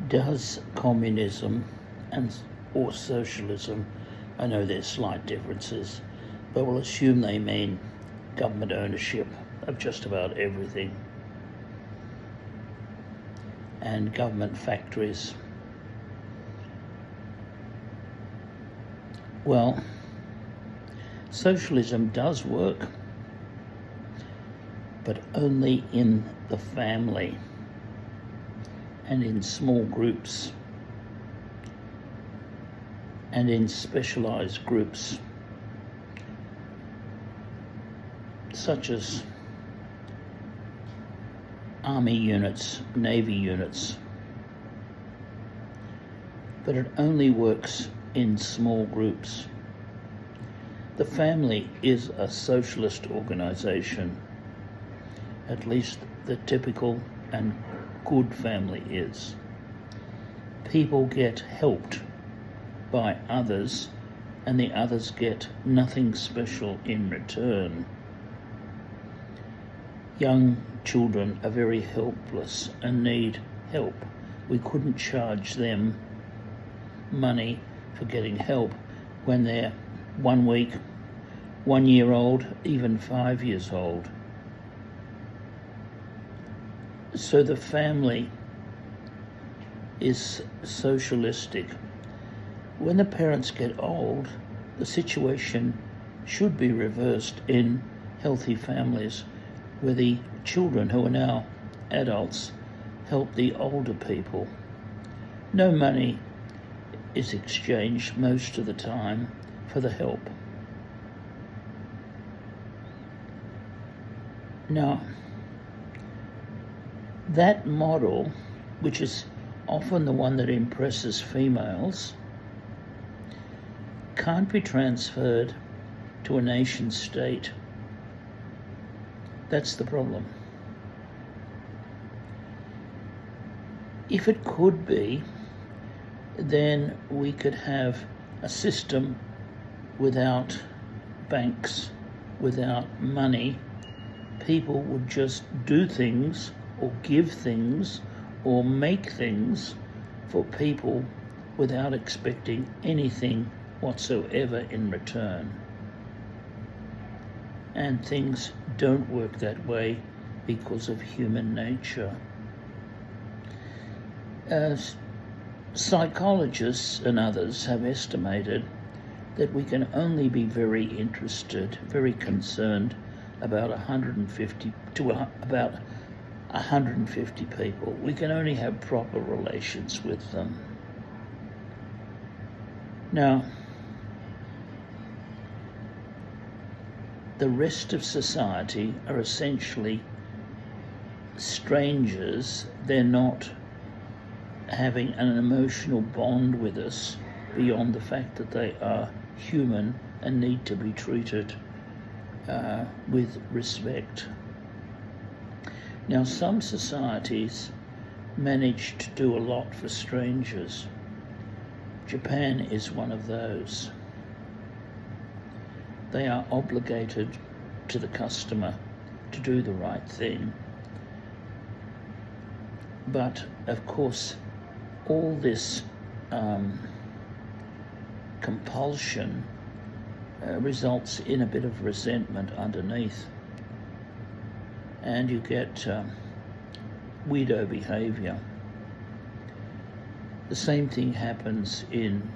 Does communism and or socialism, I know there's slight differences, but we'll assume they mean government ownership of just about everything and government factories. Well, socialism does work, but only in the family and in small groups and in specialized groups such as army units, navy units, but it only works in small groups. The family is a socialist organization, at least the typical and good family is. People get helped by others, and the others get nothing special in return. Young children are very helpless and need help. We couldn't charge them money for getting help when they're 1 week, 1 year old, even 5 years old. So the family is socialistic. When the parents get old, the situation should be reversed in healthy families where the children who are now adults help the older people. No money is exchanged most of the time for the help. Now, that model, which is often the one that impresses females, can't be transferred to a nation state. That's the problem. If it could be, then we could have a system without banks, without money. People would just do things or give things or make things for people without expecting anything whatsoever in return. And things don't work that way because of human nature. Psychologists and others have estimated that we can only be very interested, very concerned about 150 people. We can only have proper relations with them. Now, the rest of society are essentially strangers. They're not having an emotional bond with us beyond the fact that they are human and need to be treated with respect. Now, some societies manage to do a lot for strangers. Japan is one of those. They are obligated to the customer to do the right thing. But, of course, all this compulsion results in a bit of resentment underneath. And you get weirdo behaviour. The same thing happens in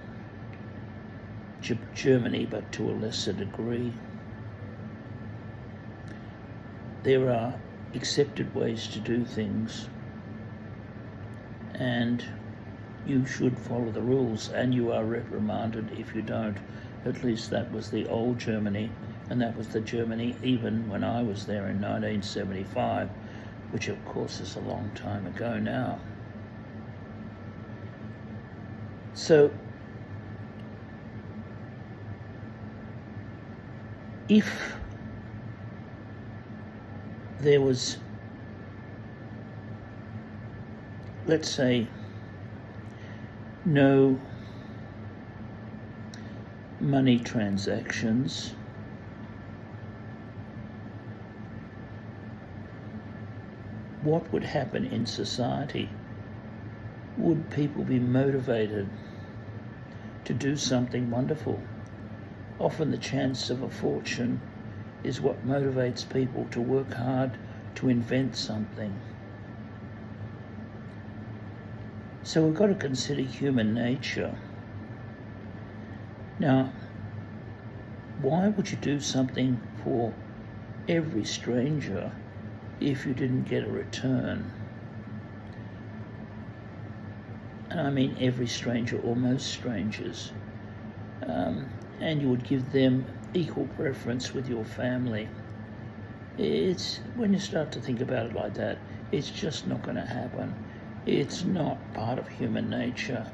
Germany, but to a lesser degree. There are accepted ways to do things, and you should follow the rules, and you are reprimanded if you don't. At least that was the old Germany, and that was the Germany even when I was there in 1975, which of course is a long time ago now. So, if there was, let's say, no money transactions, what would happen in society? would people be motivated to do something wonderful? Often the chance of a fortune is what motivates people to work hard to invent something. So we've got to consider human nature. Now, why would you do something for every stranger if you didn't get a return? And I mean every stranger or most strangers. And you would give them equal preference with your family. It's when you start to think about it like that, it's just not going to happen. It's not part of human nature.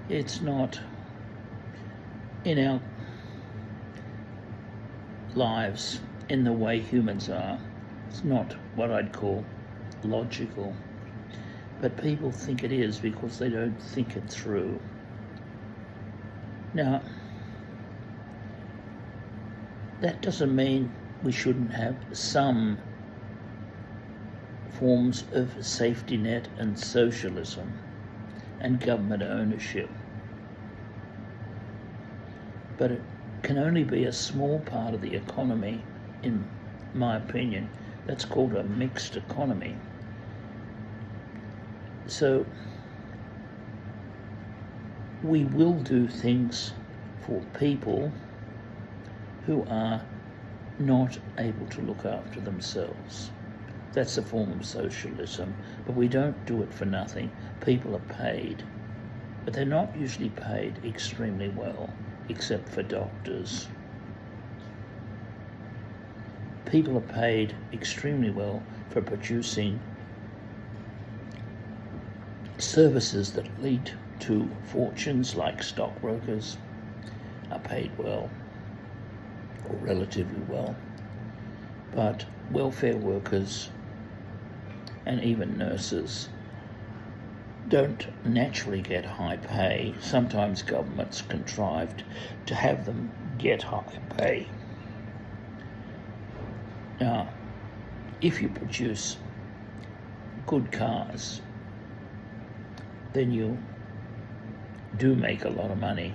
It's not in our lives in the way humans are. It's not what I'd call logical. But people think it is because they don't think it through. Now, that doesn't mean we shouldn't have some forms of safety net and socialism and government ownership. But it can only be a small part of the economy, in my opinion. That's called a mixed economy. So we will do things for people who are not able to look after themselves. That's a form of socialism, but we don't do it for nothing. People are paid, but they're not usually paid extremely well, except for doctors. People are paid extremely well for producing services that lead to fortunes, like stockbrokers are paid well, or relatively well, but welfare workers and even nurses don't naturally get high pay. Sometimes governments contrived to have them get high pay. Now, if you produce good cars, then you do make a lot of money.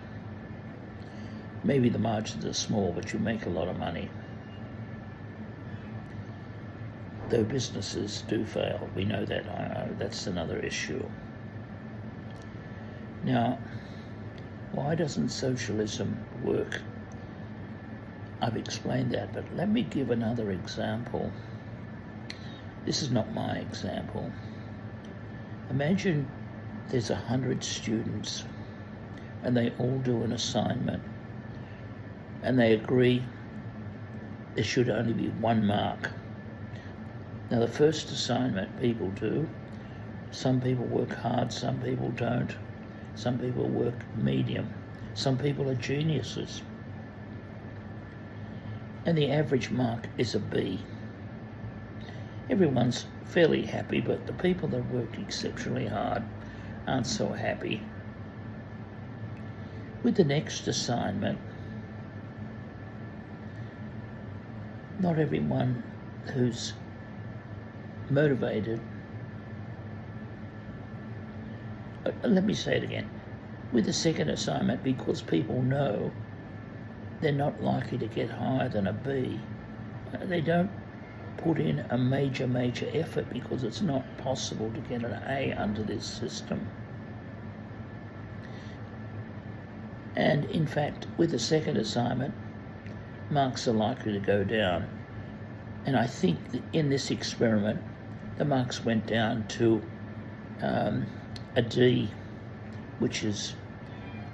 Maybe the margins are small, but you make a lot of money. Though businesses do fail, we know that. That's another issue. Now, why doesn't socialism work? I've explained that, but let me give another example. This is not my example. Imagine there's 100 students and they all do an assignment and they agree there should only be 1 mark. Now, the first assignment people do, some people work hard, some people don't. Some people work medium. Some people are geniuses. And the average mark is a B. Everyone's fairly happy, but the people that worked exceptionally hard aren't so happy. With the next assignment, not everyone who's motivated, let me say it again, with the second assignment, because people know they're not likely to get higher than a B, they don't put in a major effort because it's not possible to get an A under this system. And in fact, with the second assignment, marks are likely to go down. And I think that in this experiment, the marks went down to a D, which is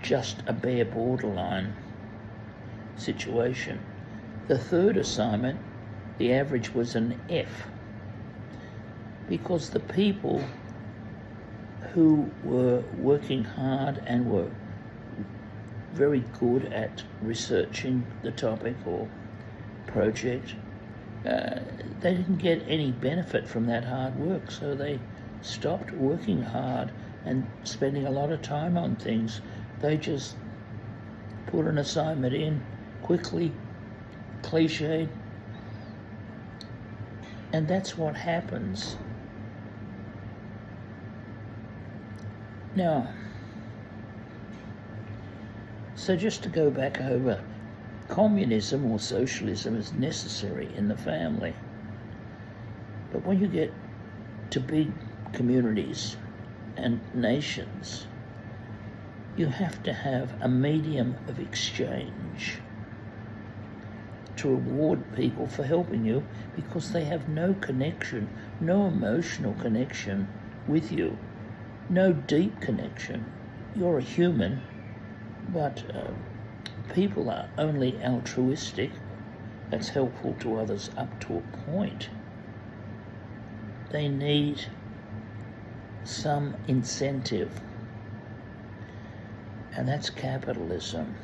just a bare borderline situation. The third assignment, the average was an F, because the people who were working hard and were very good at researching the topic or project, they didn't get any benefit from that hard work, so they stopped working hard and spending a lot of time on things. They just put an assignment in quickly, cliched, and that's what happens Now, so just to go back over, communism or socialism is necessary in the family. But when you get to big communities and nations, you have to have a medium of exchange to reward people for helping you, because they have no connection, no emotional connection with you, no deep connection. You're a human, but people are only altruistic. That's helpful to others up to a point. They need some incentive, and that's capitalism.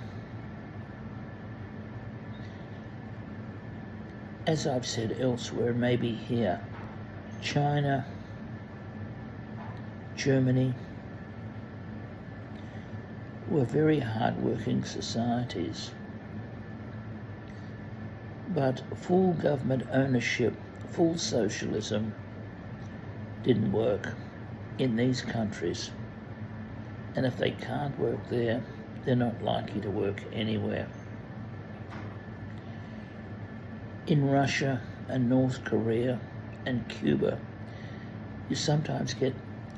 As I've said elsewhere, maybe here, China, Germany were very hard-working societies, but full government ownership, full socialism didn't work in these countries. And if they can't work there, they're not likely to work anywhere. In Russia and North Korea and Cuba, you sometimes get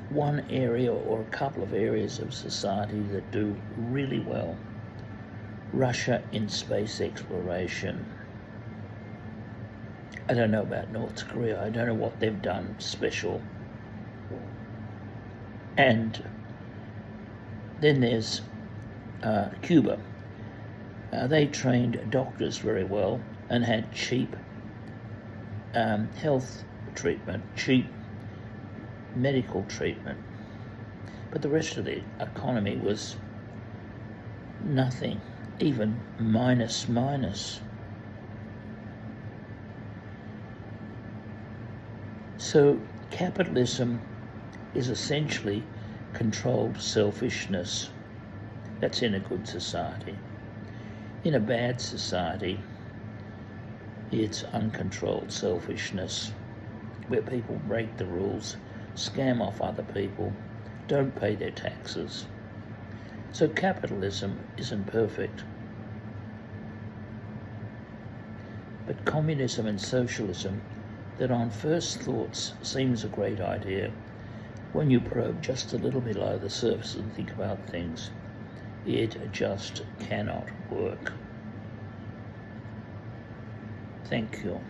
one area or a couple of areas of society that do really well. Russia in space exploration. I don't know about North Korea. I don't know what they've done special. And then there's Cuba. They trained doctors very well and had cheap health treatment, cheap medical treatment. But the rest of the economy was nothing, even minus. So capitalism is essentially controlled selfishness. That's in a good society. In a bad society, it's uncontrolled selfishness, where people break the rules, scam off other people, don't pay their taxes. So capitalism isn't perfect. But communism and socialism, that on first thoughts seems a great idea, when you probe just a little below the surface and think about things, it just cannot work. Thank you.